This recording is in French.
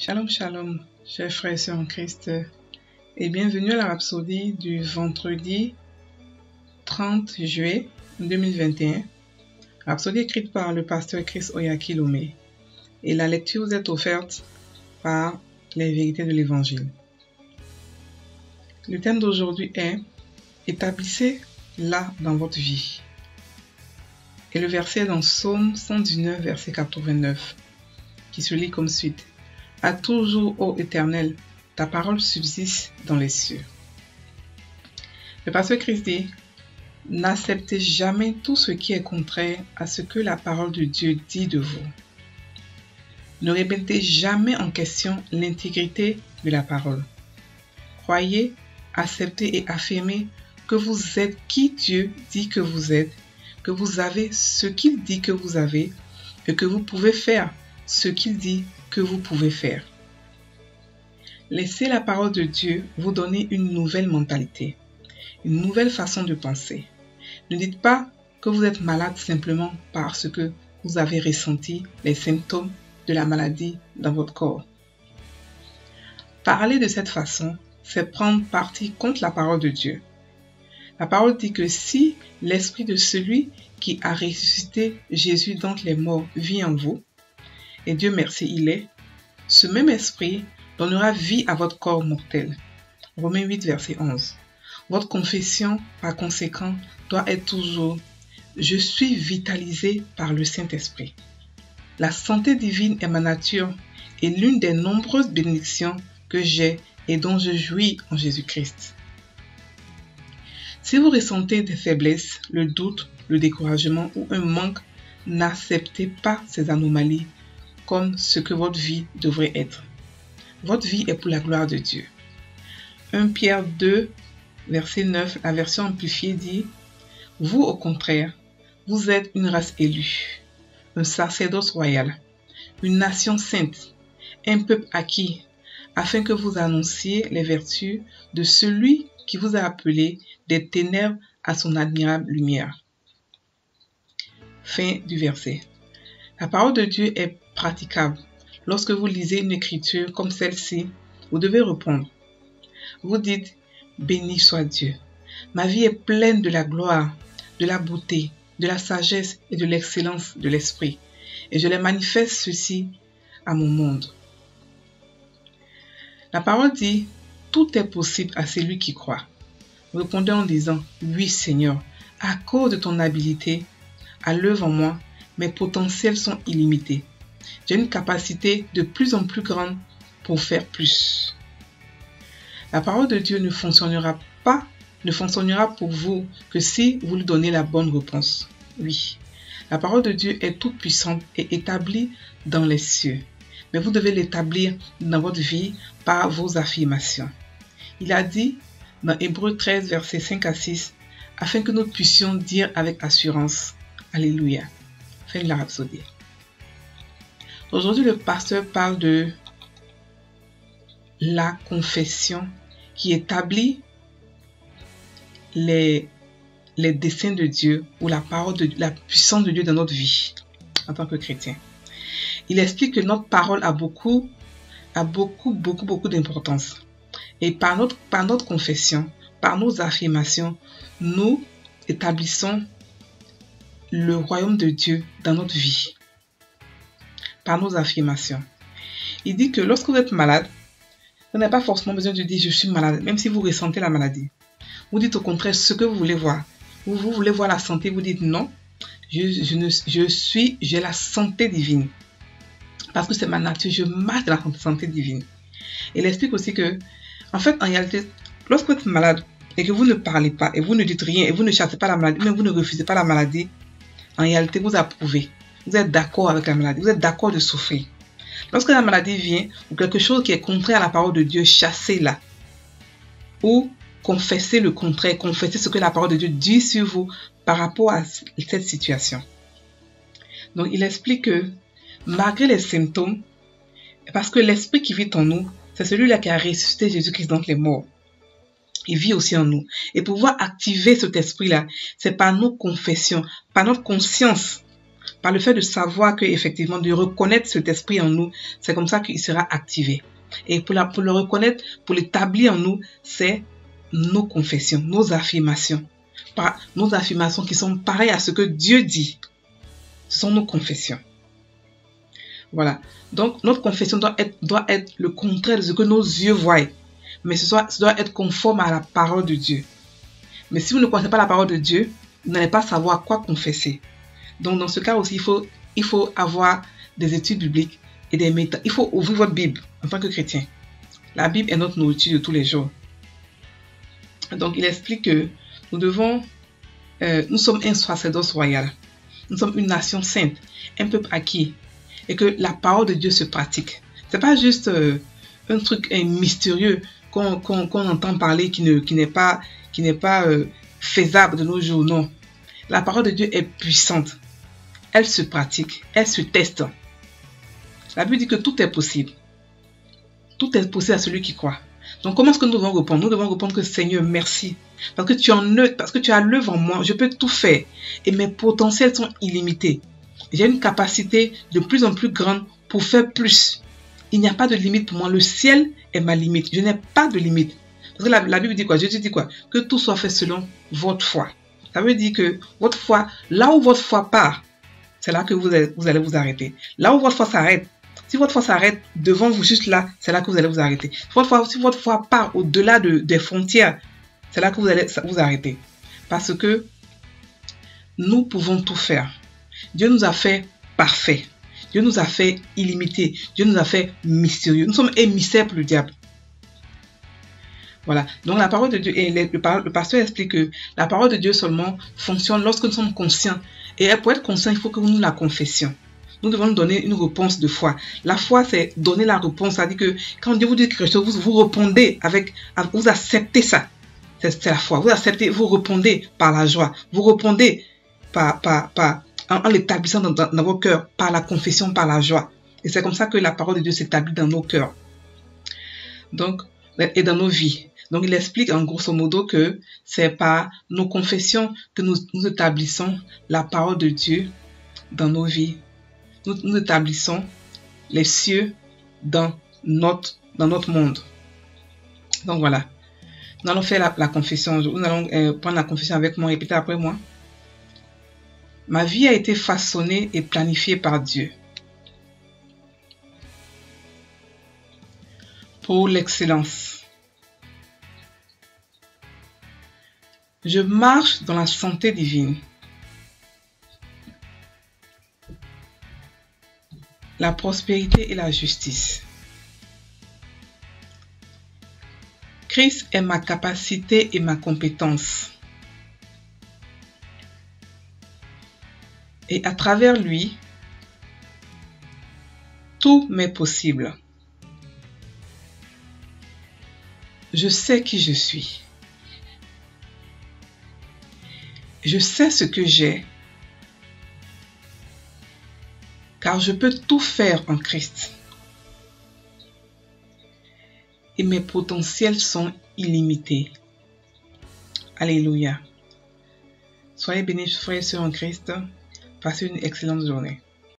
Shalom, shalom, chers frères et sœurs en Christ, et bienvenue à la rhapsodie du vendredi 30 juillet 2021. Rhapsodie écrite par le pasteur Chris Oyakilome. Et la lecture vous est offerte par les vérités de l'Évangile. Le thème d'aujourd'hui est « Établissez-la dans votre vie ». Et le verset est dans Psaume 119, verset 89, qui se lit comme suite. « À toujours, ô Éternel, ta parole subsiste dans les cieux. » Le pasteur Christ dit « N'acceptez jamais tout ce qui est contraire à ce que la parole de Dieu dit de vous. Ne remettez jamais en question l'intégrité de la parole. Croyez, acceptez et affirmez que vous êtes qui Dieu dit que vous êtes, que vous avez ce qu'il dit que vous avez et que vous pouvez faire ce qu'il dit que vous pouvez faire. Laissez la parole de Dieu vous donner une nouvelle mentalité, une nouvelle façon de penser. Ne dites pas que vous êtes malade simplement parce que vous avez ressenti les symptômes de la maladie dans votre corps. Parler de cette façon, c'est prendre parti contre la parole de Dieu. La parole dit que si l'esprit de celui qui a ressuscité Jésus d'entre les morts vit en vous, et Dieu merci il est, ce même esprit donnera vie à votre corps mortel. Romains 8, verset 11. Votre confession, par conséquent, doit être toujours « Je suis vitalisé par le Saint-Esprit ». La santé divine est ma nature et l'une des nombreuses bénédictions que j'ai et dont je jouis en Jésus-Christ. Si vous ressentez des faiblesses, le doute, le découragement ou un manque, n'acceptez pas ces anomalies comme ce que votre vie devrait être. Votre vie est pour la gloire de Dieu. 1 Pierre 2, verset 9, la version amplifiée dit « Vous, au contraire, vous êtes une race élue, un sacerdoce royal, une nation sainte, un peuple acquis, afin que vous annonciez les vertus de celui qui vous a appelé des ténèbres à son admirable lumière. » Fin du verset. La parole de Dieu est praticable. Lorsque vous lisez une écriture comme celle-ci, vous devez répondre. Vous dites « Béni soit Dieu. Ma vie est pleine de la gloire, de la beauté, de la sagesse et de l'excellence de l'esprit. Et je les manifeste ceci à mon monde. » La parole dit « Tout est possible à celui qui croit. » Vous répondez en disant « Oui Seigneur, à cause de ton habileté, à l'œuvre en moi, mes potentiels sont illimités. J'ai une capacité de plus en plus grande pour faire plus. » La parole de Dieu ne fonctionnera pour vous que si vous lui donnez la bonne réponse. Oui, la parole de Dieu est toute puissante et établie dans les cieux. Mais vous devez l'établir dans votre vie par vos affirmations. Il a dit dans Hébreux 13, versets 5 à 6, afin que nous puissions dire avec assurance, Alléluia. Fin de la rhapsodie. Aujourd'hui, le pasteur parle de la confession qui établit les desseins de Dieu ou la puissance de Dieu dans notre vie en tant que chrétien. Il explique que notre parole a beaucoup d'importance. Et par notre confession, par nos affirmations, nous établissons le royaume de Dieu dans notre vie. Par nos affirmations. Il dit que lorsque vous êtes malade, vous n'avez pas forcément besoin de dire « je suis malade », même si vous ressentez la maladie. Vous dites au contraire ce que vous voulez voir. Vous voulez voir la santé, vous dites « non, j'ai la santé divine ». Parce que c'est ma nature, je marche dans la santé divine. Il explique aussi que, en fait, en réalité, lorsque vous êtes malade et que vous ne parlez pas, et vous ne dites rien, et vous ne chassez pas la maladie, même vous ne refusez pas la maladie, en réalité, vous approuvez. Vous êtes d'accord avec la maladie, vous êtes d'accord de souffrir. Lorsque la maladie vient, ou quelque chose qui est contraire à la parole de Dieu, chassez-la. Ou confessez le contraire, confessez ce que la parole de Dieu dit sur vous par rapport à cette situation. Donc, il explique que, malgré les symptômes, parce que l'esprit qui vit en nous, c'est celui-là qui a ressuscité Jésus-Christ d'entre les morts. Il vit aussi en nous. Et pour pouvoir activer cet esprit-là, c'est par nos confessions, par notre conscience Par le fait de savoir que, effectivement, de reconnaître cet esprit en nous, c'est comme ça qu'il sera activé. Et pour le reconnaître, pour l'établir en nous, c'est nos confessions, nos affirmations. Nos affirmations qui sont pareilles à ce que Dieu dit. Ce sont nos confessions. Voilà. Donc, notre confession doit être le contraire de ce que nos yeux voient. Mais ça doit être conforme à la parole de Dieu. Mais si vous ne connaissez pas la parole de Dieu, vous n'allez pas savoir quoi confesser. Donc, dans ce cas aussi, il faut avoir des études bibliques et des méthodes. Il faut ouvrir votre Bible en tant que chrétien. La Bible est notre nourriture de tous les jours. Donc, il explique que nous sommes un sacerdoce royal. Nous sommes une nation sainte, un peuple acquis. Et que la parole de Dieu se pratique. C'est pas juste un truc mystérieux qu'on entend parler qui n'est pas faisable de nos jours. Non. La parole de Dieu est puissante. Elle se pratique. Elle se teste. La Bible dit que tout est possible. Tout est possible à celui qui croit. Donc, comment est-ce que nous devons répondre? Nous devons répondre que Seigneur, merci. Parce que tu as l'œuvre en moi. Je peux tout faire. Et mes potentiels sont illimités. J'ai une capacité de plus en plus grande pour faire plus. Il n'y a pas de limite pour moi. Le ciel est ma limite. Je n'ai pas de limite. Parce que la Bible dit quoi? Jésus dit quoi? Que tout soit fait selon votre foi. Ça veut dire que votre foi, là où votre foi part, c'est là que vous allez vous arrêter. Là où votre foi s'arrête, si votre foi s'arrête devant vous juste là, c'est là que vous allez vous arrêter. Si votre foi part au-delà des frontières, c'est là que vous allez vous arrêter. Parce que nous pouvons tout faire. Dieu nous a fait parfaits. Dieu nous a fait illimités. Dieu nous a fait mystérieux. Nous sommes émissaires pour le diable. Voilà. Donc la parole de Dieu, et le pasteur explique que la parole de Dieu seulement fonctionne lorsque nous sommes conscients. Et pour être conscient, il faut que nous la confessions. Nous devons nous donner une réponse de foi. La foi, c'est donner la réponse. C'est-à-dire que quand Dieu vous dit quelque chose, vous répondez vous acceptez ça. C'est la foi. Vous acceptez, vous répondez par la joie. Vous répondez en l'établissant dans vos cœurs, par la confession, par la joie. Et c'est comme ça que la parole de Dieu s'établit dans nos cœurs. Donc, et dans nos vies. Donc, il explique en grosso modo que c'est par nos confessions que nous établissons la parole de Dieu dans nos vies. Nous établissons les cieux dans notre monde. Donc, voilà. Nous allons faire la confession. Nous allons prendre la confession avec moi. Répétez après moi. Ma vie a été façonnée et planifiée par Dieu pour l'excellence. Je marche dans la santé divine, la prospérité et la justice. Christ est ma capacité et ma compétence. Et à travers lui, tout m'est possible. Je sais qui je suis. Je sais ce que j'ai, car je peux tout faire en Christ. Et mes potentiels sont illimités. Alléluia. Soyez bénis, frères et sœurs en Christ. Passez une excellente journée.